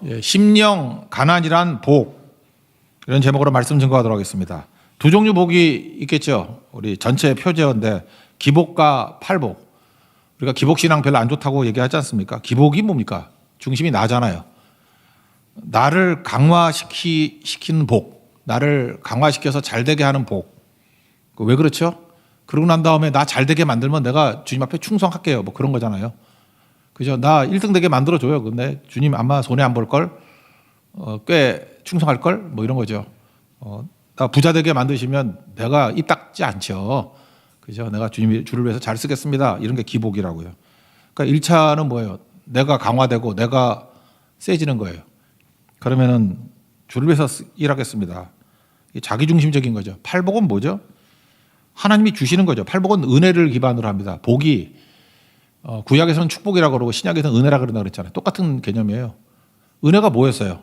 예, 심령 가난이란 복, 이런 제목으로 말씀 증거하도록 하겠습니다. 두 종류 복이 있겠죠. 우리 전체 표제어인데 기복과 팔복. 우리가 기복신앙 별로 안 좋다고 얘기하지 않습니까? 기복이 뭡니까? 중심이 나잖아요. 나를 강화시키는 복, 나를 강화시켜서 잘되게 하는 복. 왜 그렇죠? 그러고 난 다음에 나 잘되게 만들면 내가 주님 앞에 충성할게요. 뭐 그런 거잖아요. 그죠? 나 1등 되게 만들어줘요. 근데 주님 아마 손해 안 볼 걸, 꽤 충성할 걸, 뭐 이런 거죠. 나 부자 되게 만드시면 내가 입 닦지 않죠. 그죠? 내가 주를 위해서 잘 쓰겠습니다. 이런 게 기복이라고요. 그러니까 1차는 뭐예요? 내가 강화되고 내가 세지는 거예요. 그러면은 주를 위해서 일하겠습니다. 자기중심적인 거죠. 팔복은 뭐죠? 하나님이 주시는 거죠. 팔복은 은혜를 기반으로 합니다. 복이 구약에서는 축복이라고 그러고 신약에서는 은혜라고 그런다 그랬잖아요. 똑같은 개념이에요. 은혜가 뭐였어요?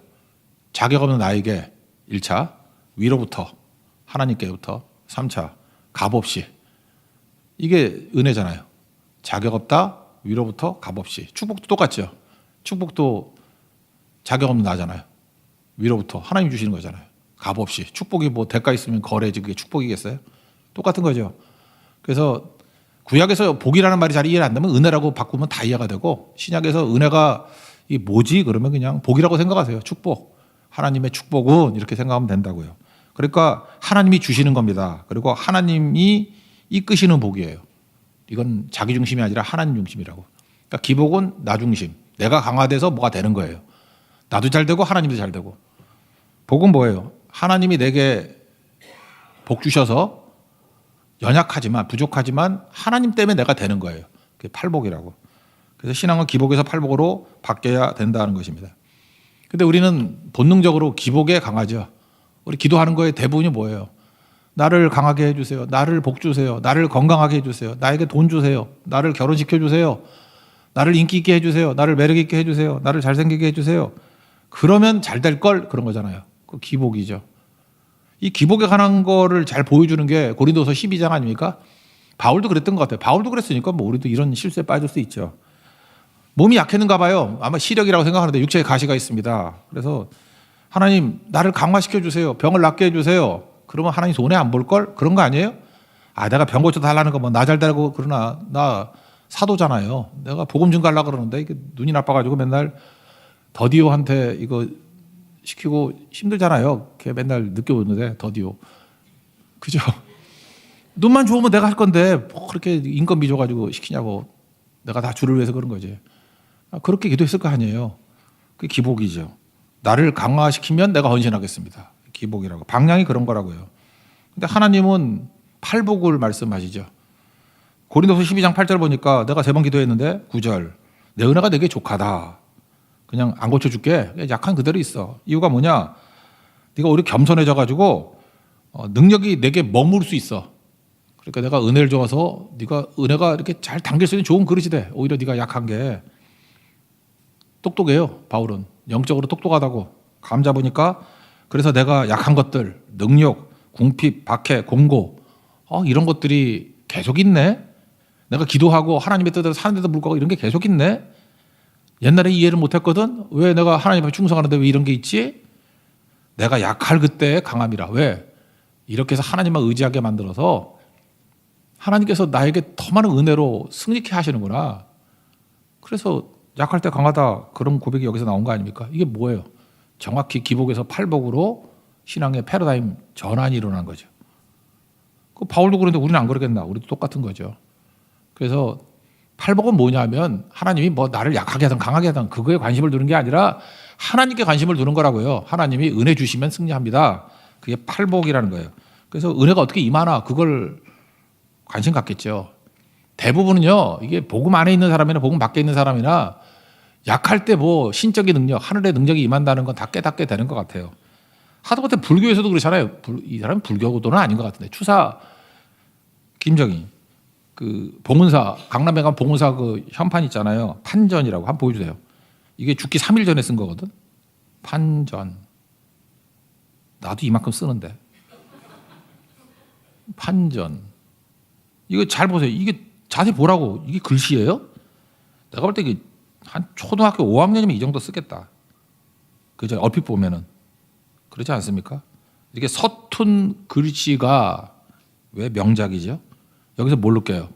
자격 없는 나에게 1차 위로부터 하나님께부터 3차 값없이, 이게 은혜잖아요. 자격 없다 위로부터 값없이. 축복도 똑같죠. 축복도 자격 없는 나잖아요. 위로부터 하나님 주시는 거잖아요. 값없이. 축복이 뭐 대가 있으면 거래지 그게 축복이겠어요? 똑같은 거죠. 그래서 구약에서 복이라는 말이 잘 이해가 안 되면 은혜라고 바꾸면 다 이해가 되고, 신약에서 은혜가 이 뭐지? 그러면 그냥 복이라고 생각하세요. 축복. 하나님의 축복은 이렇게 생각하면 된다고요. 그러니까 하나님이 주시는 겁니다. 그리고 하나님이 이끄시는 복이에요. 이건 자기 중심이 아니라 하나님 중심이라고. 그러니까 기복은 나 중심. 내가 강화돼서 뭐가 되는 거예요. 나도 잘 되고 하나님도 잘 되고. 복은 뭐예요? 하나님이 내게 복 주셔서 연약하지만 부족하지만 하나님 때문에 내가 되는 거예요. 그게 팔복이라고. 그래서 신앙은 기복에서 팔복으로 바뀌어야 된다는 것입니다. 근데 우리는 본능적으로 기복에 강하죠. 우리 기도하는 거의 대부분이 뭐예요? 나를 강하게 해주세요. 나를 복 주세요. 나를 건강하게 해주세요. 나에게 돈 주세요. 나를 결혼시켜 주세요. 나를 인기 있게 해주세요. 나를 매력 있게 해주세요. 나를 잘생기게 해주세요. 그러면 잘 될 걸, 그런 거잖아요. 그 기복이죠. 이 기복에 관한 거를 잘 보여주는 게 고린도서 12장 아닙니까? 바울도 그랬던 것 같아요. 바울도 그랬으니까 뭐 우리도 이런 실수에 빠질 수 있죠. 몸이 약했는가 봐요. 아마 시력이라고 생각하는데 육체에 가시가 있습니다. 그래서 하나님 나를 강화시켜 주세요. 병을 낫게 해주세요. 그러면 하나님 손해 안 볼 걸? 그런 거 아니에요? 내가 병 고쳐달라는 거 뭐 나 잘 되라고 그러나, 나 사도잖아요. 내가 복음 증가하려고 그러는데 이게 눈이 나빠가지고 맨날 더디오한테 이거 시키고 힘들잖아요. 걔 맨날 늦게 오는데 더디오. 그죠? 눈만 좋으면 내가 할 건데 뭐 그렇게 인건비 줘가지고 시키냐고. 내가 다 주를 위해서 그런 거지. 그렇게 기도했을 거 아니에요. 그게 기복이죠. 나를 강화시키면 내가 헌신하겠습니다. 기복이라고. 방향이 그런 거라고요. 근데 하나님은 팔복을 말씀하시죠. 고린도서 12장 8절 보니까 내가 3번 기도했는데 9절 내 은혜가 내게 족하다. 그냥 안 고쳐줄게. 약한 그대로 있어. 이유가 뭐냐? 네가 오히려 겸손해져가지고 능력이 내게 머물 수 있어. 그러니까 내가 은혜를 줘서 네가 은혜가 이렇게 잘 당길 수 있는 좋은 그릇이 돼. 오히려 네가 약한 게. 똑똑해요. 바울은 영적으로 똑똑하다고. 감 잡으니까 그래서 내가 약한 것들, 능력, 궁핍, 박해, 공고, 이런 것들이 계속 있네. 내가 기도하고 하나님의 뜻대로 사는데도 불구하고 이런 게 계속 있네. 옛날에 이해를 못했거든. 왜 내가 하나님 앞에 충성하는데 왜 이런 게 있지? 내가 약할 그때의 강함이라. 왜? 이렇게 해서 하나님만 의지하게 만들어서 하나님께서 나에게 더 많은 은혜로 승리케 하시는구나. 그래서 약할 때 강하다. 그런 고백이 여기서 나온 거 아닙니까? 이게 뭐예요? 정확히 기복에서 팔복으로 신앙의 패러다임 전환이 일어난 거죠. 그 바울도 그런데 우리는 안 그러겠나? 우리도 똑같은 거죠. 그래서 팔복은 뭐냐면 하나님이 뭐 나를 약하게 하든 강하게 하든 그거에 관심을 두는 게 아니라 하나님께 관심을 두는 거라고요. 하나님이 은혜 주시면 승리합니다. 그게 팔복이라는 거예요. 그래서 은혜가 어떻게 임하나 그걸 관심 갖겠죠. 대부분은요, 이게 복음 안에 있는 사람이나 복음 밖에 있는 사람이나 약할 때 뭐 신적인 능력, 하늘의 능력이 임한다는 건 다 깨닫게 되는 것 같아요. 하다못해 불교에서도 그렇잖아요. 이 사람은 불교도는 아닌 것 같은데 추사 김정희 그 봉은사, 강남에 가면 봉은사 그 현판 있잖아요. 판전이라고 한번 보여주세요. 이게 죽기 3일 전에 쓴 거거든. 판전. 나도 이만큼 쓰는데. 판전. 이거 잘 보세요. 이게 자세히 보라고. 이게 글씨예요? 내가 볼 때 이게 한 초등학교 5학년이면 이 정도 쓰겠다. 그죠? 얼핏 보면은 그렇지 않습니까? 이렇게 서툰 글씨가 왜 명작이죠? 여기서 뭘 느껴요?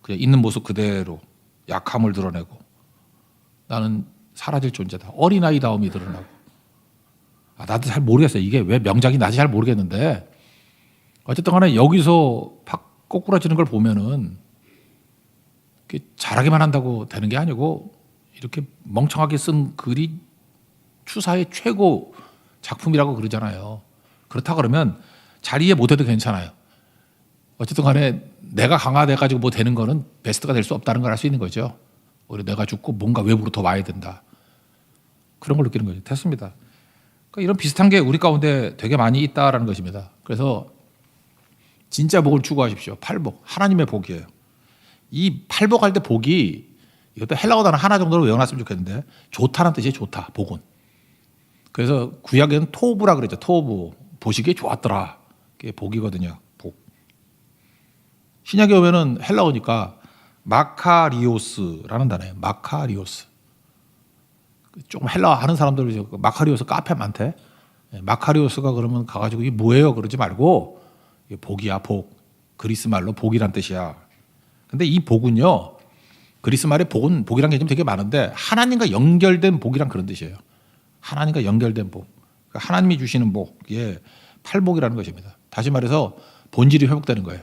그냥 있는 모습 그대로 약함을 드러내고 나는 사라질 존재다. 어린아이다움이 드러나고. 나도 잘 모르겠어요. 이게 왜 명작이 나지 잘 모르겠는데 어쨌든 간에 여기서 팍 꼬꾸라지는 걸 보면은 잘하기만 한다고 되는 게 아니고 이렇게 멍청하게 쓴 글이 추사의 최고 작품이라고 그러잖아요. 그렇다 그러면 잘 이해 못해도 괜찮아요. 어쨌든 간에 내가 강화돼 가지고 뭐 되는 거는 베스트가 될 수 없다는 걸 알 수 있는 거죠. 오히려 내가 죽고 뭔가 외부로 더 와야 된다. 그런 걸 느끼는 거죠. 됐습니다. 그러니까 이런 비슷한 게 우리 가운데 되게 많이 있다라는 것입니다. 그래서 진짜 복을 추구하십시오. 팔복, 하나님의 복이에요. 이 팔복할 때 복이 이것도 헬라어 단어 하나 정도로 외워놨으면 좋겠는데 좋다는 뜻이에요. 좋다, 복은. 그래서 구약에는 토부라 그랬죠. 토부, 보시기에 좋았더라. 그게 복이거든요. 복. 신약에 오면은 헬라어니까 마카리오스라는 단어예요. 마카리오스. 조금 헬라어 하는 사람들 마카리오스 카페 많대. 마카리오스가 그러면 가가지고 이게 뭐예요? 그러지 말고 이게 복이야, 복. 그리스 말로 복이란 뜻이야. 근데 이 복은요, 그리스 말의 복은 복이란 개념이 되게 많은데 하나님과 연결된 복이란 그런 뜻이에요. 하나님과 연결된 복. 그러니까 하나님이 주시는 복, 이게 팔복이라는 것입니다. 다시 말해서 본질이 회복되는 거예요.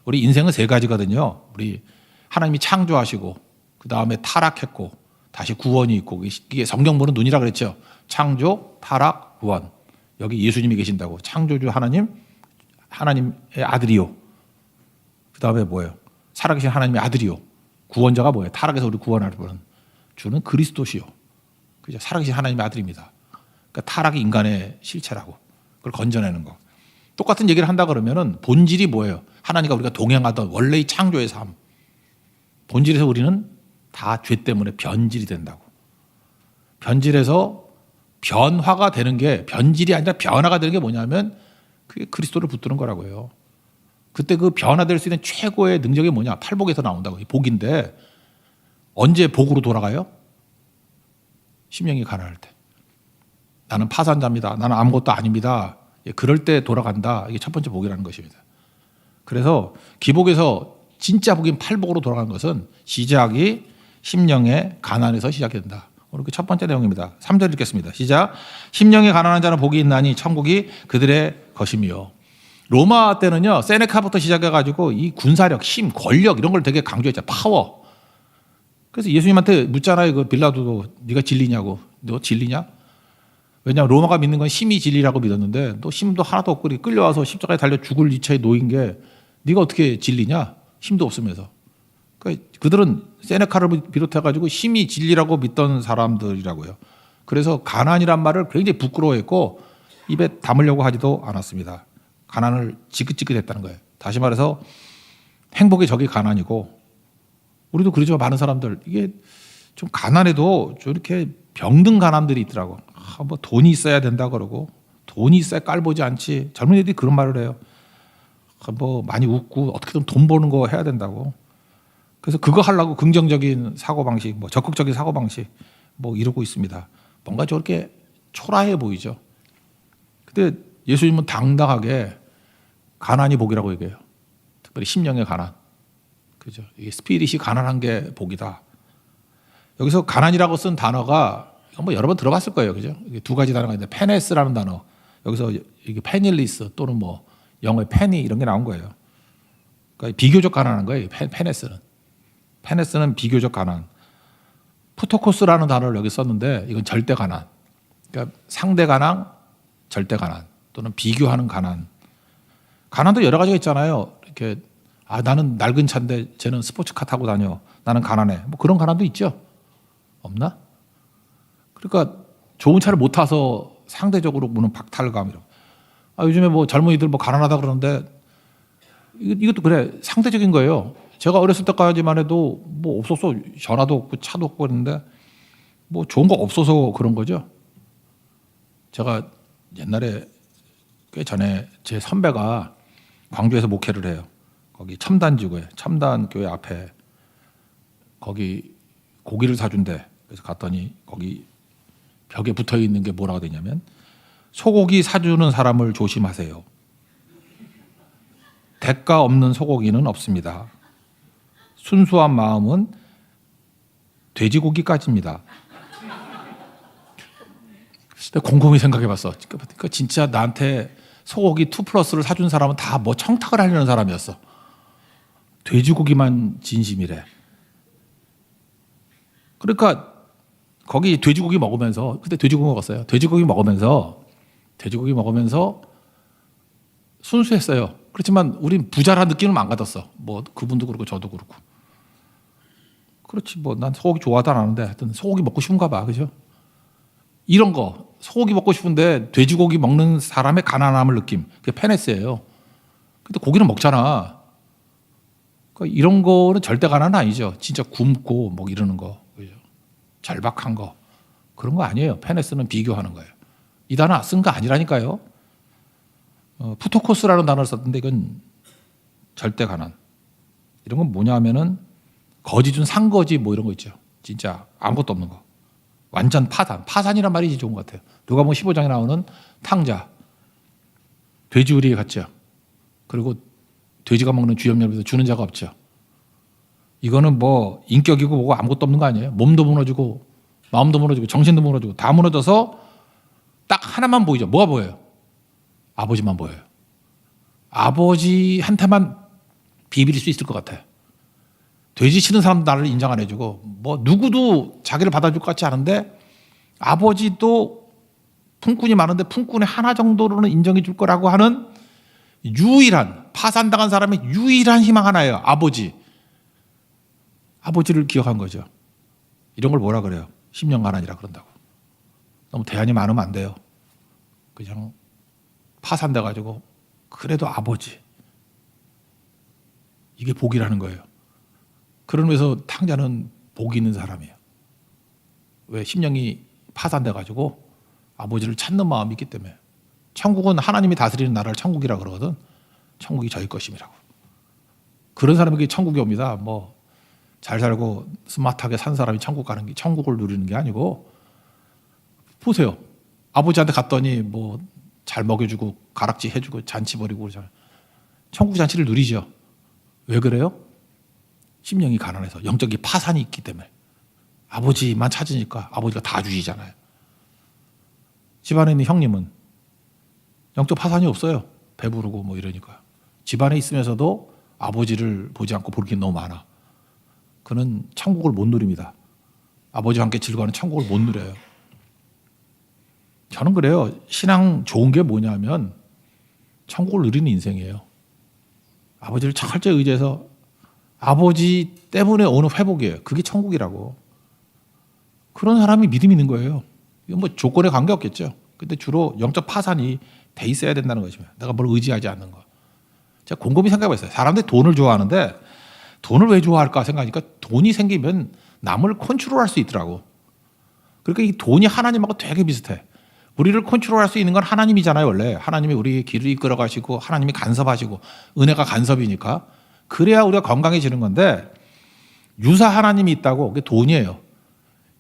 우리 인생은 세 가지거든요. 우리 하나님이 창조하시고 그 다음에 타락했고 다시 구원이 있고 이게 성경 보는 눈이라 그랬죠. 창조, 타락, 구원. 여기 예수님이 계신다고. 창조주 하나님, 하나님의 아들이요. 그 다음에 뭐예요? 살아계신 하나님의 아들이요. 구원자가 뭐예요? 타락에서 우리 구원하는 분은 주는 그리스도시요. 그죠? 살아계신 하나님의 아들입니다. 그러니까 타락이 인간의 실체라고. 그걸 건져내는 거. 똑같은 얘기를 한다 그러면은 본질이 뭐예요? 하나님과 우리가 동행하던 원래의 창조의 삶. 본질에서 우리는 다 죄 때문에 변질이 된다고. 변질에서 변화가 되는 게 변질이 아니라 변화가 되는 게 뭐냐면 그게 그리스도를 붙드는 거라고요. 그때 그 변화될 수 있는 최고의 능력이 뭐냐? 팔복에서 나온다고. 복인데 언제 복으로 돌아가요? 심령이 가난할 때. 나는 파산자입니다. 나는 아무것도 아닙니다. 그럴 때 돌아간다. 이게 첫 번째 복이라는 것입니다. 그래서 기복에서 진짜 복인 팔복으로 돌아가는 것은 시작이 심령의 가난에서 시작된다. 오늘 그 첫 번째 내용입니다. 3절 읽겠습니다. 시작. 심령이 가난한 자는 복이 있나니 천국이 그들의 것이며. 로마 때는요, 세네카부터 시작해가지고 이 군사력, 힘, 권력 이런 걸 되게 강조했죠. 파워. 그래서 예수님한테 묻잖아요. 그 빌라도도 네가 진리냐고. 너 진리냐? 왜냐하면 로마가 믿는 건 힘이 진리라고 믿었는데 너 힘도 하나도 없고 끌려와서 십자가에 달려 죽을 이차에 놓인 게 네가 어떻게 진리냐? 힘도 없으면서. 그러니까 그들은 세네카를 비롯해가지고 힘이 진리라고 믿던 사람들이라고요. 그래서 가난이란 말을 굉장히 부끄러워했고 입에 담으려고 하지도 않았습니다. 가난을 지긋지긋했다는 거예요. 다시 말해서 행복의 적이 가난이고 우리도 그러지만 많은 사람들 이게 좀 가난해도 좀 이렇게 병든 가난들이 있더라고. 뭐 돈이 있어야 된다 그러고 돈이 있어야 깔보지 않지. 젊은 애들이 그런 말을 해요. 뭐 많이 웃고 어떻게든 돈 버는 거 해야 된다고. 그래서 그거 하려고 긍정적인 사고방식, 뭐 적극적인 사고방식 뭐 이러고 있습니다. 뭔가 저렇게 초라해 보이죠. 근데 예수님은 당당하게 가난이 복이라고 얘기해요. 특별히 심령의 가난. 그죠? 이게 스피릿이 가난한 게 복이다. 여기서 가난이라고 쓴 단어가 뭐 여러 번 들어봤을 거예요. 그죠? 이게 두 가지 단어가 있는데 페네스라는 단어. 여기서 이게 페닐리스 또는 뭐 영어의 페니 이런 게 나온 거예요. 그러니까 비교적 가난한 거예요. 페네스는. 페네스는 비교적 가난. 푸토코스라는 단어를 여기 썼는데 이건 절대 가난. 그러니까 상대 가난, 절대 가난 또는 비교하는 가난. 가난도 여러 가지가 있잖아요. 이렇게 나는 낡은 차인데 쟤는 스포츠카 타고 다녀. 나는 가난해. 뭐 그런 가난도 있죠. 없나? 그러니까 좋은 차를 못 타서 상대적으로 무는 박탈감 이런. 요즘에 뭐 젊은이들 뭐 가난하다 그러는데 이것도 그래 상대적인 거예요. 제가 어렸을 때까지만 해도 뭐 없어서 전화도 없고 차도 없고 그랬는데 뭐 좋은 거 없어서 그런 거죠. 제가 옛날에 꽤 전에 제 선배가 광주에서 목회를 해요. 거기 첨단지구에 첨단교회 앞에 거기 고기를 사준대. 그래서 갔더니 거기 벽에 붙어 있는 게 뭐라고 되냐면 소고기 사주는 사람을 조심하세요. 대가 없는 소고기는 없습니다. 순수한 마음은 돼지고기까지입니다. 곰곰이 생각해봤어. 그러니까 진짜 나한테 소고기 2+를 사준 사람은 다 뭐 청탁을 하려는 사람이었어. 돼지고기만 진심이래. 그러니까 거기 돼지고기 먹으면서 그때 돼지고기 먹었어요. 돼지고기 먹으면서 순수했어요. 그렇지만 우린 부자라는 느낌은 안 받았어. 뭐 그분도 그렇고 저도 그렇고. 그렇지 뭐 난 소고기 좋아하도 안 하는데 하여튼 소고기 먹고 싶은가 봐. 그죠? 이런 거 소고기 먹고 싶은데 돼지고기 먹는 사람의 가난함을 느낌. 그게 페네스예요. 근데 고기는 먹잖아. 그러니까 이런 거는 절대 가난은 아니죠. 진짜 굶고 뭐 이러는 거. 그죠? 절박한 거. 그런 거 아니에요. 페네스는 비교하는 거예요. 이 단어 쓴 거 아니라니까요. 푸토코스라는 단어를 썼는데 이건 절대 가난. 이런 건 뭐냐 하면은 거지 준 상거지 뭐 이런 거 있죠. 진짜 아무것도 없는 거. 완전 파산. 파산이란 말이 좋은 것 같아요. 누가복음 15장에 나오는 탕자. 돼지 우리에 갔죠. 그리고 돼지가 먹는 주염염에서 주는 자가 없죠. 이거는 뭐 인격이고 뭐고 아무것도 없는 거 아니에요. 몸도 무너지고 마음도 무너지고 정신도 무너지고 다 무너져서 딱 하나만 보이죠. 뭐가 보여요? 아버지만 보여요. 아버지한테만 비빌 수 있을 것 같아요. 돼지 치는 사람도 나를 인정 안 해주고 뭐 누구도 자기를 받아줄 것 같지 않은데 아버지도 품꾼이 많은데 품꾼의 하나 정도로는 인정해 줄 거라고 하는 유일한 파산당한 사람의 유일한 희망 하나예요. 아버지. 아버지를 기억한 거죠. 이런 걸 뭐라 그래요? 10년 가난이라 그런다고. 너무 대안이 많으면 안 돼요. 그냥 파산돼 가지고 그래도 아버지. 이게 복이라는 거예요. 그런 의미에서 탕자는 복이 있는 사람이에요. 왜? 심령이 파산돼 가지고 아버지를 찾는 마음이 있기 때문에. 천국은 하나님이 다스리는 나라를 천국이라 그러거든. 천국이 저희 것임이라고. 그런 사람에게 천국이 옵니다. 뭐 잘 살고 스마트하게 산 사람이 천국 가는 게 천국을 누리는 게 아니고 보세요. 아버지한테 갔더니 뭐 잘 먹여주고 가락지 해주고 잔치 벌이고 천국 잔치를 누리죠. 왜 그래요? 심령이 가난해서 영적인 파산이 있기 때문에. 아버지만 찾으니까 아버지가 다 주시잖아요. 집안에 있는 형님은 영적 파산이 없어요. 배부르고 뭐 이러니까. 집안에 있으면서도 아버지를 보지 않고 볼 게 너무 많아. 그는 천국을 못 누립니다. 아버지와 함께 즐거워하는 천국을 못 누려요. 저는 그래요. 신앙 좋은 게 뭐냐면 천국을 누리는 인생이에요. 아버지를 철저히 의지해서 아버지 때문에 오는 회복이에요. 그게 천국이라고. 그런 사람이 믿음이 있는 거예요. 이건 뭐 조건에 관계없겠죠. 근데 주로 영적 파산이 돼 있어야 된다는 거죠. 내가 뭘 의지하지 않는 거. 제가 곰곰이 생각해봤어요. 사람들이 돈을 좋아하는데 돈을 왜 좋아할까 생각하니까 돈이 생기면 남을 컨트롤할 수 있더라고. 그러니까 이 돈이 하나님하고 되게 비슷해. 우리를 컨트롤할 수 있는 건 하나님이잖아요. 원래 하나님이 우리 길을 이끌어 가시고 하나님이 간섭하시고 은혜가 간섭이니까 그래야 우리가 건강해지는 건데 유사 하나님이 있다고 그게 돈이에요.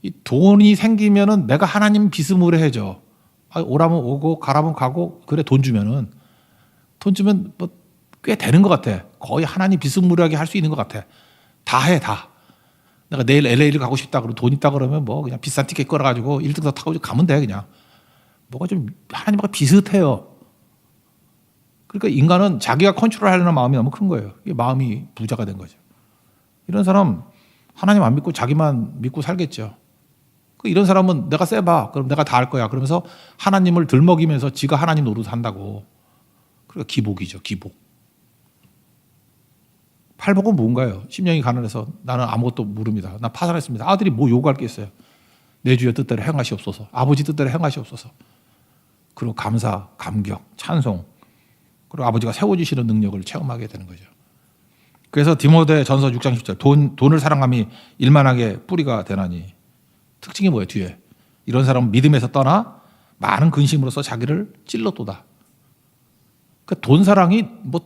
이 돈이 생기면은 내가 하나님 비스무리해져. 오라면 오고 가라면 가고 그래 돈 주면 뭐 꽤 되는 것 같아. 거의 하나님 비스무리하게 할 수 있는 것 같아. 다 해 다. 내가 내일 LA를 가고 싶다 그러고 돈 있다 그러면 뭐 그냥 비싼 티켓 걸어가지고 1등석 타고 가면 돼 그냥. 뭐가 좀 하나님하고 비슷해요. 그러니까 인간은 자기가 컨트롤하려는 마음이 너무 큰 거예요. 이게 마음이 부자가 된 거죠. 이런 사람 하나님 안 믿고 자기만 믿고 살겠죠. 이런 사람은 내가 세봐. 그럼 내가 다 할 거야. 그러면서 하나님을 들먹이면서 지가 하나님 노릇 한다고. 그러니까 기복이죠. 기복. 팔복은 뭔가요? 심령이 가난해서 나는 아무것도 모릅니다. 나 파산했습니다. 아들이 뭐 요구할 게 있어요. 내 주의 뜻대로 행하시옵소서. 아버지 뜻대로 행하시옵소서. 그리고 감사, 감격, 찬송. 그리고 아버지가 세워주시는 능력을 체험하게 되는 거죠. 그래서 디모데 전서 6장 10절 돈을 사랑함이 일만하게 뿌리가 되나니. 특징이 뭐예요? 뒤에. 이런 사람은 믿음에서 떠나 많은 근심으로써 자기를 찔렀도다. 그러니까 돈 사랑이 뭐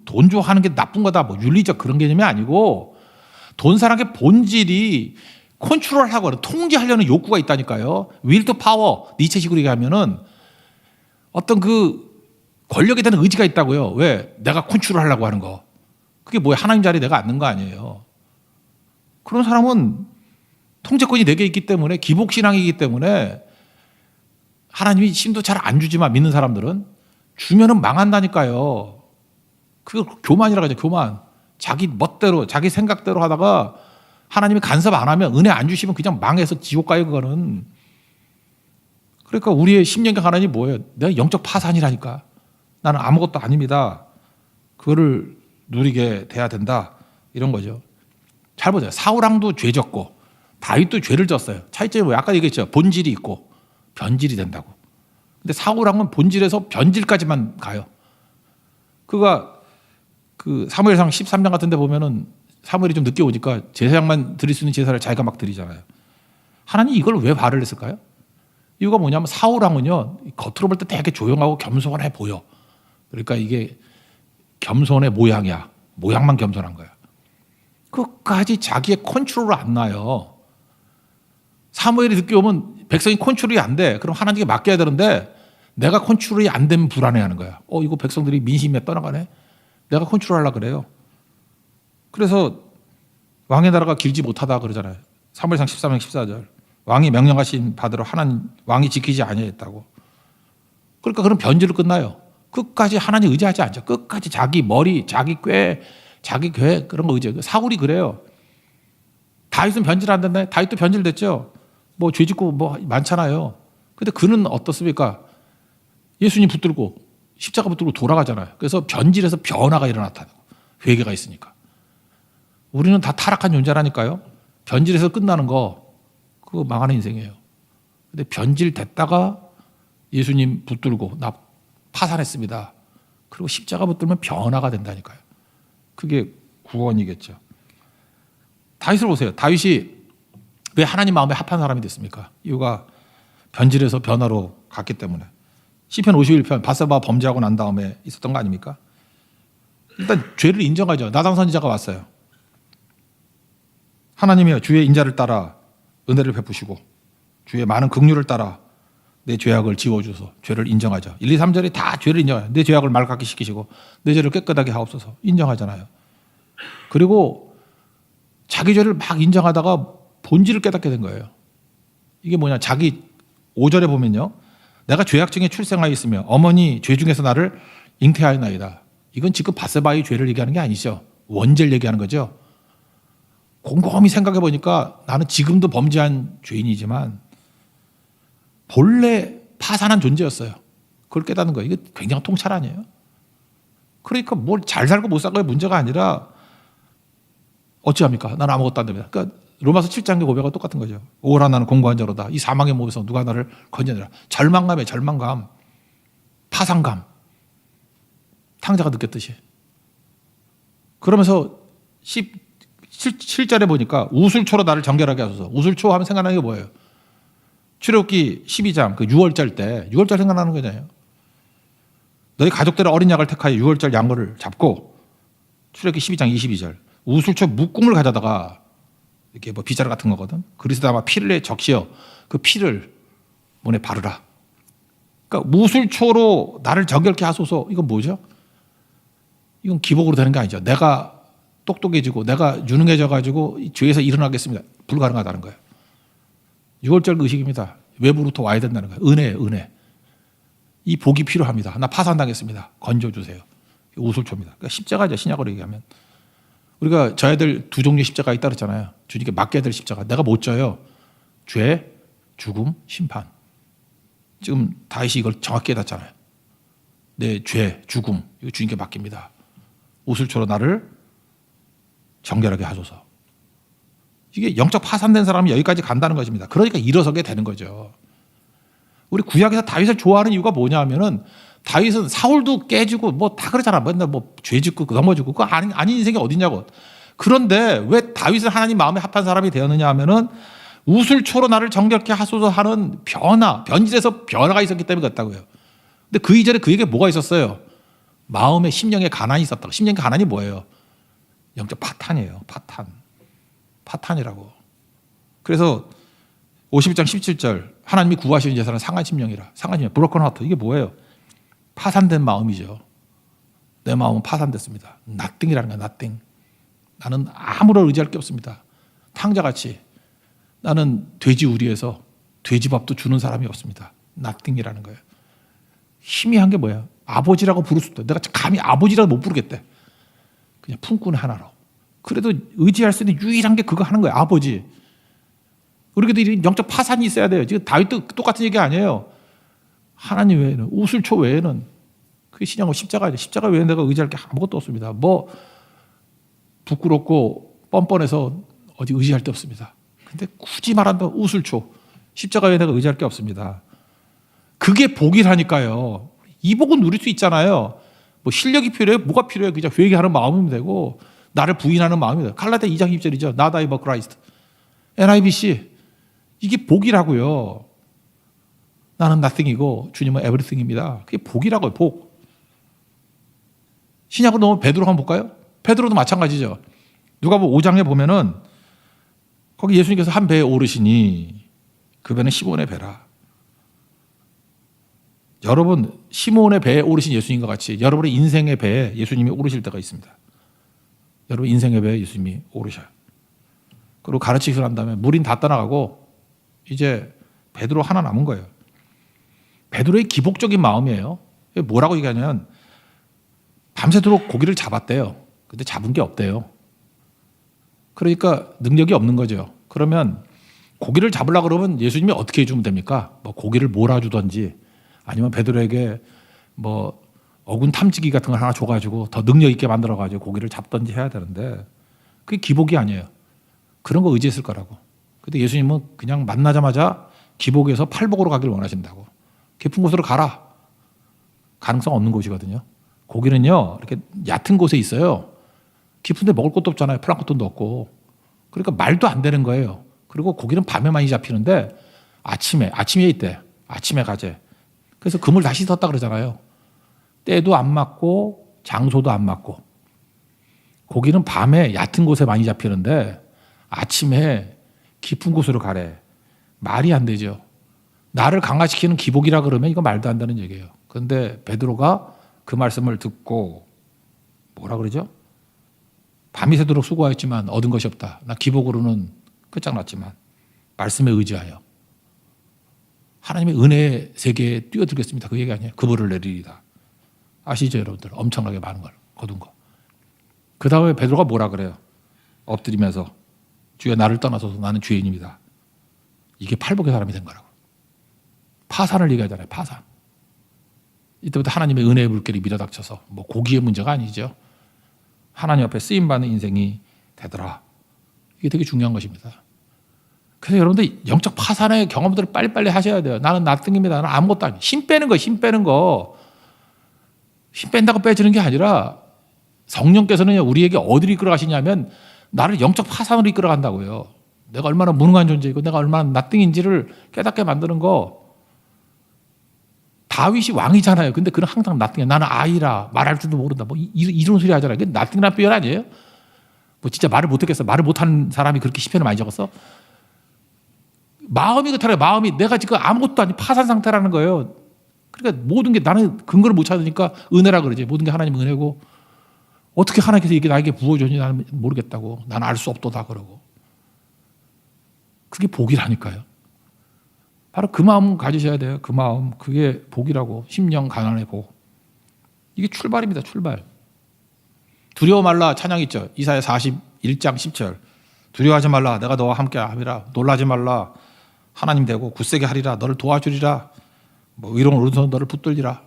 돈 좋아하는 게 나쁜 거다. 뭐 윤리적 그런 개념이 아니고 돈 사랑의 본질이 컨트롤하고 통제하려는 욕구가 있다니까요. will to power, 니체식으로 얘기하면은 어떤 그 권력에 대한 의지가 있다고요. 왜? 내가 컨트롤하려고 하는 거. 그게 뭐야? 하나님 자리에 내가 앉는 거 아니에요. 그런 사람은 통제권이 내게 있기 때문에, 기복신앙이기 때문에 하나님이 힘도 잘 안 주지만 믿는 사람들은 주면은 망한다니까요. 그걸 교만이라고 하죠. 교만. 자기 멋대로 자기 생각대로 하다가 하나님이 간섭 안 하면, 은혜 안 주시면 그냥 망해서 지옥 가요. 그거는. 그러니까 우리의 심령의 하나님이 뭐예요? 내가 영적 파산이라니까. 나는 아무것도 아닙니다. 그거를 누리게 돼야 된다. 이런 거죠. 잘 보세요. 사울왕도 죄 졌고 다윗도 죄를 졌어요. 차이점이 뭐예요? 아까 얘기했죠. 본질이 있고 변질이 된다고. 근데 사울왕은 본질에서 변질까지만 가요. 그가 그 사무엘상 13장 같은 데 보면은 사무엘이 좀 늦게 오니까 제사장만 드릴 수 있는 제사를 자기가 막 드리잖아요. 하나님 이걸 왜 발을 했을까요? 이유가 뭐냐면 사울왕은요, 겉으로 볼 때 되게 조용하고 겸손해 보여. 그러니까 이게 겸손의 모양이야. 모양만 겸손한 거야. 끝까지 자기의 컨트롤을 안 놔요. 사무엘이 늦게 오면 백성이 컨트롤이 안 돼. 그럼 하나님께 맡겨야 되는데 내가 컨트롤이 안 되면 불안해하는 거야. 이거 백성들이 민심에 떠나가네. 내가 컨트롤하려고 그래요. 그래서 왕의 나라가 길지 못하다 그러잖아요. 사무엘상 13장 14절. 왕이 명령하신 바대로 하나님 왕이 지키지 아니했다고. 그러니까 그런 변질로 끝나요. 끝까지 하나님 의지하지 않죠. 끝까지 자기 머리, 자기 꾀, 자기 계획 그런 거 의지해요. 사울이 그래요. 다윗은 변질 안 된다. 다윗도 변질됐죠. 뭐 죄 짓고 뭐 많잖아요. 근데 그는 어떻습니까? 예수님 붙들고 십자가 붙들고 돌아가잖아요. 그래서 변질에서 변화가 일어났다고. 회개가 있으니까. 우리는 다 타락한 존재라니까요. 변질에서 끝나는 거 그거 망하는 인생이에요. 근데 변질됐다가 예수님 붙들고 나 파산했습니다. 그리고 십자가 붙들면 변화가 된다니까요. 그게 구원이겠죠. 다윗을 보세요. 다윗이 왜 하나님 마음에 합한 사람이 됐습니까? 이유가 변질에서 변화로 갔기 때문에. 시편 51편 바세바 범죄하고 난 다음에 있었던 거 아닙니까? 일단 죄를 인정하죠. 나단 선지자가 왔어요. 하나님이여 주의 인자를 따라 은혜를 베푸시고 주의 많은 긍휼을 따라 내 죄악을 지워주소. 죄를 인정하죠. 1, 2, 3절이 다 죄를 인정해요. 내 죄악을 말갛게 시키시고 내 죄를 깨끗하게 하옵소서. 인정하잖아요. 그리고 자기 죄를 막 인정하다가 본질을 깨닫게 된 거예요. 이게 뭐냐. 자기 5절에 보면요. 내가 죄악중에 출생하여 있으며 어머니 죄 중에서 나를 잉태하였나이다. 이건 지금 바세바의 죄를 얘기하는 게 아니죠. 원죄를 얘기하는 거죠. 곰곰이 생각해 보니까 나는 지금도 범죄한 죄인이지만 본래 파산한 존재였어요. 그걸 깨닫는 거예요. 이게 굉장한 통찰 아니에요? 그러니까 뭘 잘 살고 못 살고의 문제가 아니라 어찌합니까? 나는 아무것도 안 됩니다. 그러니까 로마서 7장의 고백과 똑같은 거죠. 오라 나는 공고한 자로다. 이 사망의 몸에서 누가 나를 건져내라. 절망감에 절망감, 파산감. 탕자가 느꼈듯이. 그러면서 17절에 보니까 우술초로 나를 정결하게 하소서. 우술초 하면 생각나는 게 뭐예요? 출애굽기 12장 그 6월절 때 6월절 생각나는 거잖아요. 너희 가족들의 어린 양을 택하여 6월절 양을 잡고 출애굽기 12장 22절 우술초 묶음을 가져다가 이렇게 뭐 빗자루 같은 거거든. 그리스도 아마 피를 내 적시어 그 피를 몸에 바르라. 그러니까 우술초로 나를 정결케 하소서. 이건 뭐죠? 이건 기복으로 되는 게 아니죠. 내가 똑똑해지고 내가 유능해져 가지고 죄에서 일어나겠습니다. 불가능하다는 거예요. 6월절 의식입니다. 외부로부터 와야 된다는 거예요. 은혜예요. 은혜. 이 복이 필요합니다. 나 파산당했습니다. 건져주세요. 우술초입니다. 그러니까 십자가죠. 신약으로 얘기하면. 우리가 져야 될 두 종류의 십자가 있다 그랬잖아요. 주님께 맡겨야 될 십자가. 내가 못 져요. 죄, 죽음, 심판. 지금 다윗이 이걸 정확히 깨닫잖아요. 내 죄, 죽음 이거 주님께 맡깁니다. 우술초로 나를 정결하게 하소서. 이게 영적 파산된 사람이 여기까지 간다는 것입니다. 그러니까 일어서게 되는 거죠. 우리 구약에서 다윗을 좋아하는 이유가 뭐냐 하면은 다윗은 사울도 깨지고 뭐 다 그러잖아. 맨날 뭐 죄 짓고 넘어지고 그거 아닌 인생이 어디냐고. 그런데 왜 다윗은 하나님 마음에 합한 사람이 되었느냐 하면은 우술초로 나를 정결케 하소서 하는 변질에서 변화가 있었기 때문에 그렇다고요. 근데 그 이전에 그에게 뭐가 있었어요? 마음의 심령에 가난이 있었다고. 심령의 가난이 뭐예요? 영적 파탄이에요. 파탄이라고. 그래서 51장 17절 하나님이 구하시는 제사는 상한 심령이라. 상한 심령, 브로큰 하트. 이게 뭐예요? 파산된 마음이죠. 내 마음은 파산됐습니다. nothing이라는 거야. nothing. 나는 아무런 의지할 게 없습니다. 탕자같이 나는 돼지 우리에서 돼지밥도 주는 사람이 없습니다. nothing이라는 거예요. 희미한 게 뭐야? 아버지라고 부를 수도 없다. 내가 감히 아버지라고 못 부르겠대. 그냥 품꾼 하나로. 그래도 의지할 수 있는 유일한 게 그거 하는 거예요. 아버지. 우리에게도 이런 영적 파산이 있어야 돼요. 지금 다윗도 똑같은 얘기 아니에요. 하나님 외에는, 우슬초 외에는, 그게 신약은 십자가죠. 십자가 외에 내가 의지할 게 아무것도 없습니다. 뭐 부끄럽고 뻔뻔해서 어디 의지할 데 없습니다. 근데 굳이 말한다면 우슬초, 십자가 외에 내가 의지할 게 없습니다. 그게 복이라니까요. 이 복은 누릴 수 있잖아요. 뭐 실력이 필요해요? 뭐가 필요해요? 그냥 회개하는 마음이면 되고 나를 부인하는 마음이면 돼요. 갈라디아 2장 2절이죠. Not I but Christ. NIBC. 이게 복이라고요. 나는 nothing이고 주님은 everything입니다. 그게 복이라고요. 복. 신약으로 넘어가면 베드로 한번 볼까요? 베드로도 마찬가지죠. 누가복음 5장에 보면은 거기 예수님께서 한 배에 오르시니 그 배는 시몬의 배라. 여러분 시몬의 배에 오르신 예수님과 같이 여러분의 인생의 배에 예수님이 오르실 때가 있습니다. 여러분 인생의 배에 예수님이 오르셔요. 그리고 가르치기를 한 다음에 물인 다 떠나가고 이제 베드로 하나 남은 거예요. 베드로의 기복적인 마음이에요. 뭐라고 얘기하냐면 밤새도록 고기를 잡았대요. 근데 잡은 게 없대요. 그러니까 능력이 없는 거죠. 그러면 고기를 잡으려고 그러면 예수님이 어떻게 해주면 됩니까? 뭐 고기를 몰아주든지 아니면 베드로에게 뭐 어군 탐지기 같은 걸 하나 줘가지고 더 능력 있게 만들어가지고 고기를 잡든지 해야 되는데 그게 기복이 아니에요. 그런 거 의지했을 거라고. 근데 예수님은 그냥 만나자마자 기복에서 팔복으로 가기를 원하신다고. 깊은 곳으로 가라. 가능성 없는 곳이거든요. 고기는요 이렇게 얕은 곳에 있어요. 깊은데 먹을 것도 없잖아요. 플랑크톤도 없고. 그러니까 말도 안 되는 거예요. 그리고 고기는 밤에 많이 잡히는데 아침에 있대. 아침에 가재. 그래서 그물 다시 섰다 그러잖아요. 때도 안 맞고 장소도 안 맞고. 고기는 밤에 얕은 곳에 많이 잡히는데 아침에 깊은 곳으로 가래. 말이 안 되죠. 나를 강화시키는 기복이라 그러면 이거 말도 안 되는 얘기예요. 그런데 베드로가 그 말씀을 듣고 뭐라 그러죠? 밤이 새도록 수고하였지만 얻은 것이 없다. 나 기복으로는 끝장났지만 말씀에 의지하여 하나님의 은혜의 세계에 뛰어들겠습니다. 그 얘기 아니에요. 그물을 내리리다. 아시죠 여러분들? 엄청나게 많은 걸 거둔 거. 그 다음에 베드로가 뭐라 그래요? 엎드리면서 주여 나를 떠나소서 나는 죄인입니다. 이게 팔복의 사람이 된 거라고. 파산을 얘기하잖아요. 파산. 이때부터 하나님의 은혜의 물결이 밀어닥쳐서 뭐 고기의 문제가 아니죠. 하나님 앞에 쓰임받는 인생이 되더라. 이게 되게 중요한 것입니다. 그래서 여러분들 영적 파산의 경험들을 빨리빨리 하셔야 돼요. 나는 나등입니다. 나는 아무것도 아니에요. 힘 빼는 거, 힘 빼는 거. 힘 뺀다고 빼지는 게 아니라 성령께서는 우리에게 어디로 이끌어 가시냐면 나를 영적 파산으로 이끌어 간다고요. 내가 얼마나 무능한 존재이고 내가 얼마나 나등인지를 깨닫게 만드는 거. 다윗이 왕이잖아요. 근데 그는 항상 나등이야. 나는 아이라 말할 줄도 모른다. 뭐 이런 소리 하잖아요. 그게 나등이라는 표현 아니에요? 뭐 진짜 말을 못했겠어. 말을 못하는 사람이 그렇게 시편을 많이 적었어? 마음이 그렇다고요. 마음이 내가 지금 아무것도 아닌 파산 상태라는 거예요. 그러니까 모든 게 나는 근거를 못 찾으니까 은혜라 그러지. 모든 게 하나님 은혜고 어떻게 하나님께서 이게 나에게 부어줬는지 나는 모르겠다고. 나는 알 수 없도다 그러고. 그게 복이라니까요. 바로 그 마음 가지셔야 돼요. 그 마음. 그게 복이라고. 심령 가난의 복. 이게 출발입니다. 출발. 두려워 말라 찬양 있죠. 이사야 41장 10절. 두려워하지 말라. 내가 너와 함께 함이라. 놀라지 말라. 하나님 되고 굳세게 하리라. 너를 도와주리라. 뭐 의로운 오른손 너를 붙들리라.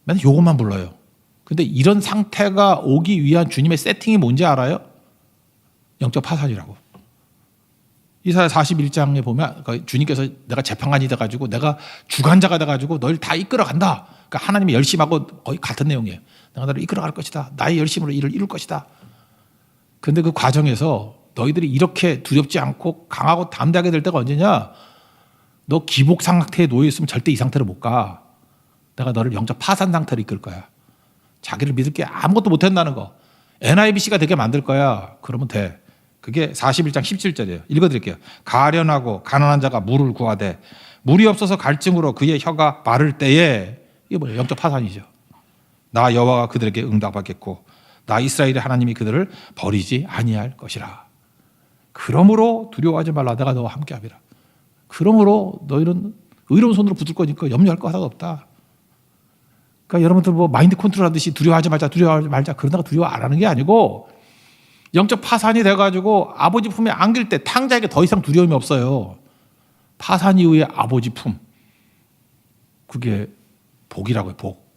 맨날 요것만 불러요. 근데 이런 상태가 오기 위한 주님의 세팅이 뭔지 알아요? 영적 파산이라고. 이사야 41장에 보면 주님께서 내가 재판관이 돼가지고 내가 주관자가 돼가지고 너를 다 이끌어간다. 그러니까 하나님의 열심하고 거의 같은 내용이에요. 내가 너를 이끌어갈 것이다. 나의 열심으로 이를 이룰 것이다. 그런데 그 과정에서 너희들이 이렇게 두렵지 않고 강하고 담대하게 될 때가 언제냐? 너 기복 상태에 놓여 있으면 절대 이 상태로 못 가. 내가 너를 영적 파산 상태로 이끌 거야. 자기를 믿을 게 아무것도 못 한다는 거. NIBC가 되게 만들 거야. 그러면 돼. 그게 41장 17절이에요. 읽어드릴게요. 가련하고 가난한 자가 물을 구하되 물이 없어서 갈증으로 그의 혀가 마를 때에, 이게 뭐예요? 영적 파산이죠. 나 여호와가 그들에게 응답하겠고 나 이스라엘의 하나님이 그들을 버리지 아니할 것이라. 그러므로 두려워하지 말라. 내가 너와 함께하리라. 그러므로 너희는 의로운 손으로 붙들 거니까 염려할 거 하나도 없다. 그러니까 여러분들 뭐 마인드 컨트롤 하듯이 두려워하지 말자 그러다가 두려워 안 하는 게 아니고, 영적 파산이 돼가지고 아버지 품에 안길 때 탕자에게 더 이상 두려움이 없어요. 파산 이후의 아버지 품, 그게 복이라고요. 복.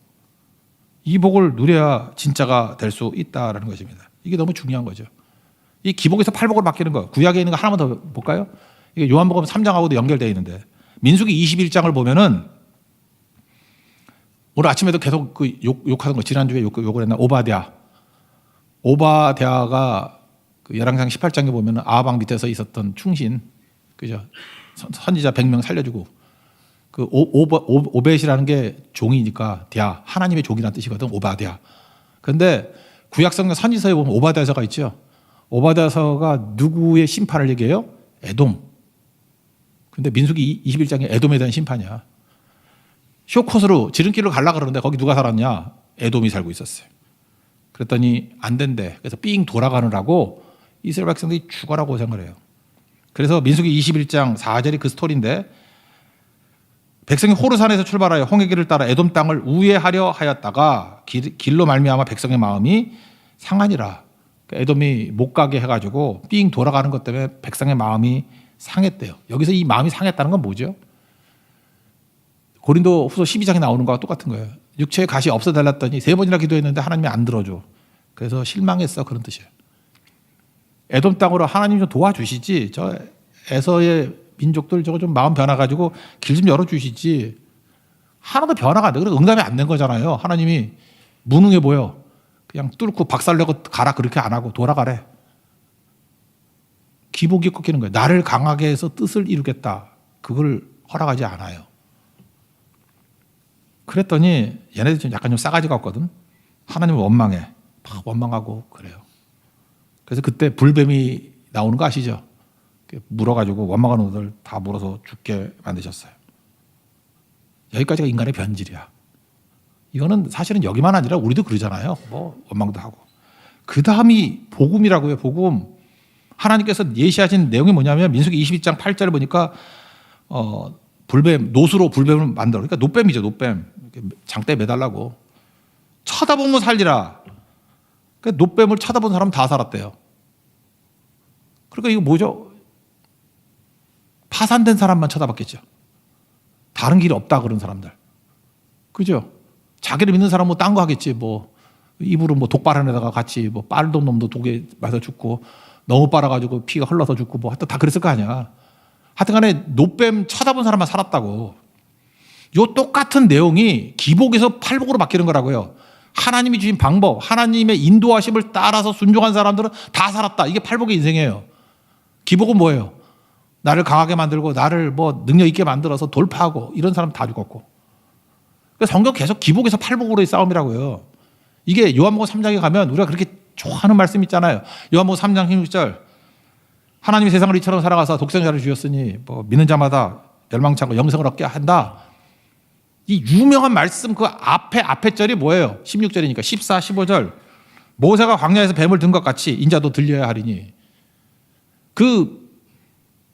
이 복을 누려야 진짜가 될 수 있다라는 것입니다. 이게 너무 중요한 거죠. 이 기복에서 팔복으로 바뀌는 거, 구약에 있는 거 하나만 더 볼까요? 이게 요한복음 3장하고도 연결되어 있는데, 민수기 21장을 보면은, 오늘 아침에도 계속 그 욕하던 거, 지난주에 욕을 했나? 오바댜가 그 열왕상 18장에 보면은 아방 밑에서 있었던 충신, 그죠? 선지자 100명 살려주고, 그 오벳이라는 게 종이니까 랴, 하나님의 종이라는 뜻이거든, 오바댜. 그런데 구약성경 선지서에 보면 오바댜서가 있죠. 오바댜서가 누구의 심판을 얘기해요? 에돔. 근데 민수기 21장에 에돔에 대한 심판이야. 쇼컷으로 지름길로 가려고 그러는데 거기 누가 살았냐? 에돔이 살고 있었어요. 그랬더니 안 된대. 그래서 삥 돌아가느라고 이스라엘 백성들이 죽어라 고생을 해요. 그래서 민수기 21장 4절이 그 스토리인데, 백성이 호르산에서 출발하여 홍해길을 따라 에돔 땅을 우회하려 하였다가 길로 말미암아 백성의 마음이 상하니라. 에돔이 못 가게 해가지고 삥 돌아가는 것 때문에 백성의 마음이 상했대요. 여기서 이 마음이 상했다는 건 뭐죠? 고린도 후서 12장에 나오는 거와 똑같은 거예요. 육체의 가시 없어달랐더니 3번이나 기도했는데 하나님이 안 들어줘. 그래서 실망했어, 그런 뜻이에요. 에돔 땅으로 하나님 좀 도와주시지, 저 에서의 민족들 저거 좀 마음 변화가지고 길 좀 열어주시지. 하나도 변화가 안 돼. 그래서 응답이 안 된 거잖아요. 하나님이 무능해 보여. 그냥 뚫고 박살내고 가라, 그렇게 안 하고 돌아가래. 기복이 꺾이는 거예요. 나를 강하게 해서 뜻을 이루겠다, 그걸 허락하지 않아요. 그랬더니 얘네들 좀 약간 좀 싸가지가 없거든. 하나님을 원망해. 막 원망하고 그래요. 그래서 그때 불뱀이 나오는 거 아시죠? 물어가지고 원망하는 것들 다 물어서 죽게 만드셨어요. 여기까지가 인간의 변질이야. 이거는 사실은 여기만 아니라 우리도 그러잖아요. 뭐 원망도 하고. 그 다음이 복음이라고요. 복음. 하나님께서 예시하신 내용이 뭐냐면 민수기 22장 8절을 보니까 불뱀, 노수로 불뱀을 만들어. 그러니까 노뱀이죠. 노뱀. 장대에 매달라고. 쳐다보면 살리라. 그러니까 노뱀을 쳐다본 사람 다 살았대요. 그러니까 이거 뭐죠? 파산된 사람만 쳐다봤겠죠. 다른 길이 없다 그런 사람들. 그죠? 자기를 믿는 사람은 뭐 딴 거 하겠지. 뭐 입으로 뭐 독 빨아내다가 같이 뭐 빨던 놈도 독에 맞아 죽고, 너무 빨아가지고 피가 흘러서 죽고, 뭐 하여튼 다 그랬을 거 아니야. 하여튼간에 노뱀 쳐다본 사람만 살았다고. 요 똑같은 내용이 기복에서 팔복으로 바뀌는 거라고요. 하나님이 주신 방법, 하나님의 인도하심을 따라서 순종한 사람들은 다 살았다. 이게 팔복의 인생이에요. 기복은 뭐예요? 나를 강하게 만들고 나를 뭐 능력 있게 만들어서 돌파하고 이런 사람 다 죽었고. 그래서 성경 계속 기복에서 팔복으로의 싸움이라고요. 이게 요한복음 3장에 가면 우리가 그렇게 좋아하는 말씀 있잖아요. 요한복음 3장 16절. 하나님이 세상을 이처럼 살아가서 독생자를 주셨으니 뭐 믿는 자마다 멸망치 않고 영생을 얻게 한다. 이 유명한 말씀 그 앞에 절이 뭐예요? 16절이니까 14, 15절. 모세가 광야에서 뱀을 든 것 같이 인자도 들려야 하리니. 그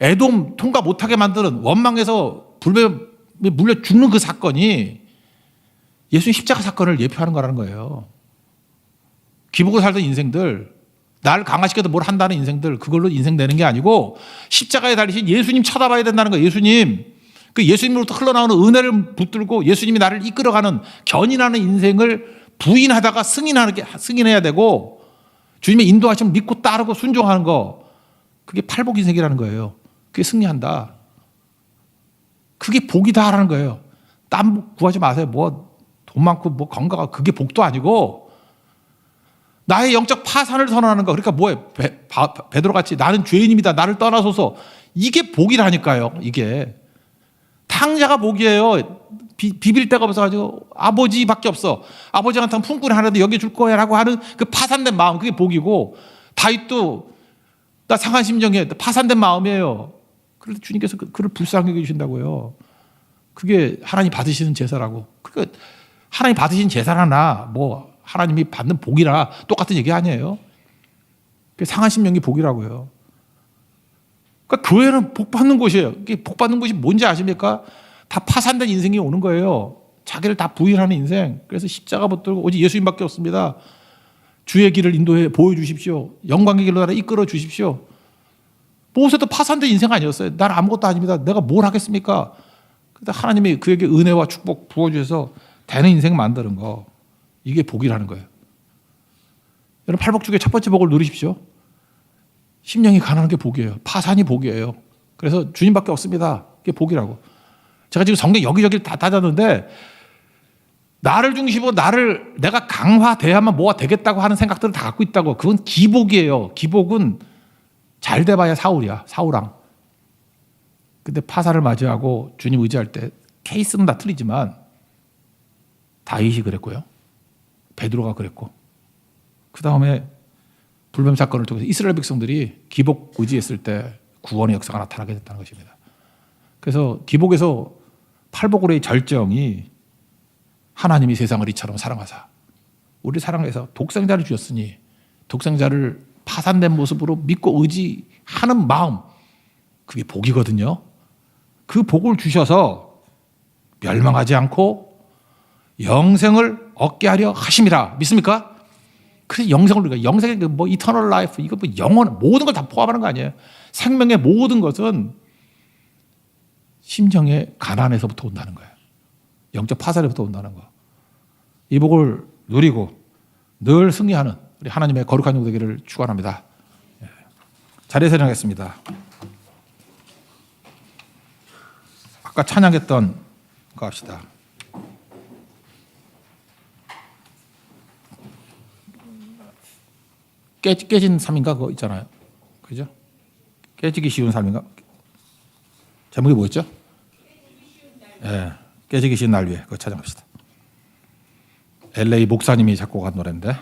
에돔 통과 못하게 만드는 원망에서 불뱀에 물려 죽는 그 사건이 예수님 십자가 사건을 예표하는 거라는 거예요. 기복을 살던 인생들, 나를 강화시켜도 뭘 한다는 인생들, 그걸로 인생 내는 게 아니고 십자가에 달리신 예수님 쳐다봐야 된다는 거예요. 예수님. 그 예수님으로부터 흘러나오는 은혜를 붙들고 예수님이 나를 이끌어가는 견인하는 인생을 부인하다가 승인해야 되고, 주님의 인도하심을 믿고 따르고 순종하는 거, 그게 팔복 인생이라는 거예요. 그게 승리한다. 그게 복이다라는 거예요. 딴 구하지 마세요. 뭐 돈 많고 뭐 건강하고 그게 복도 아니고, 나의 영적 파산을 선언하는 거. 그러니까 뭐예요? 베드로같이 나는 죄인입니다, 나를 떠나소서. 이게 복이라니까요. 이게 탕자가 복이에요. 비빌 데가 없어가지고 아버지밖에 없어. 아버지한테 품꾼이 하나도 여기 줄 거야 라고 하는 그 파산된 마음, 그게 복이고, 다윗도 나 상한 심정이에요. 파산된 마음이에요. 그런데 주님께서 그를 불쌍히 여기신다고요. 그게 하나님 받으시는 제사라고. 그게 하나님 받으신 제사나 뭐 하나님이 받는 복이나 똑같은 얘기 아니에요. 그게 상한 심령이 복이라고요. 그러니까 교회는 복 받는 곳이에요. 이게 복 받는 곳이 뭔지 아십니까? 다 파산된 인생이 오는 거예요. 자기를 다 부인하는 인생. 그래서 십자가 붙들고 오직 예수님밖에 없습니다. 주의 길을 인도해 보여주십시오. 영광의 길로 나를 이끌어 주십시오. 모세도 파산된 인생 아니었어요. 나는 아무것도 아닙니다. 내가 뭘 하겠습니까? 근데 하나님이 그에게 은혜와 축복 부어주셔서 되는 인생 만드는 거. 이게 복이라는 거예요. 여러분 팔복 중에 첫 번째 복을 누리십시오. 심령이 가난한 게 복이에요. 파산이 복이에요. 그래서 주님밖에 없습니다. 그게 복이라고. 제가 지금 성경 여기저기 다 따졌는데 나를 중심으로 내가 강화돼야만 뭐가 되겠다고 하는 생각들을 다 갖고 있다고. 그건 기복이에요. 기복은 잘 돼봐야 사울이야. 사울왕. 근데 파산을 맞이하고 주님 의지할 때 케이스는 다 틀리지만 다윗이 그랬고요. 베드로가 그랬고 그 다음에 불뱀 사건을 통해서 이스라엘 백성들이 기복 의지했을 때 구원의 역사가 나타나게 됐다는 것입니다. 그래서 기복에서 팔복으로의 절정이 하나님이 세상을 이처럼 사랑하사 우리 사랑해서 독생자를 주셨으니 독생자를 파산된 모습으로 믿고 의지하는 마음 그게 복이거든요. 그 복을 주셔서 멸망하지 않고 영생을 얻게 하려 하심이라 믿습니까? 그래서 영생을 우리가 영생의 뭐 이터널 라이프 이거 뭐 영원 모든 걸 다 포함하는 거 아니에요. 생명의 모든 것은 심정의 가난에서부터 온다는 거예요. 영적 파산에부터 온다는 거. 이 복을 누리고 늘 승리하는 우리 하나님의 거룩한 종 되기를 축원합니다. 자리에서 일어나겠습니다. 아까 찬양했던 거 합시다. 깨진 삶인가 그거 있잖아요. 그죠? 깨지기 쉬운 삶인가? 제목이 뭐였죠? 예, 깨지기 쉬운 날 위에 그거 찬양합시다. LA 목사님이 작곡한 노래인데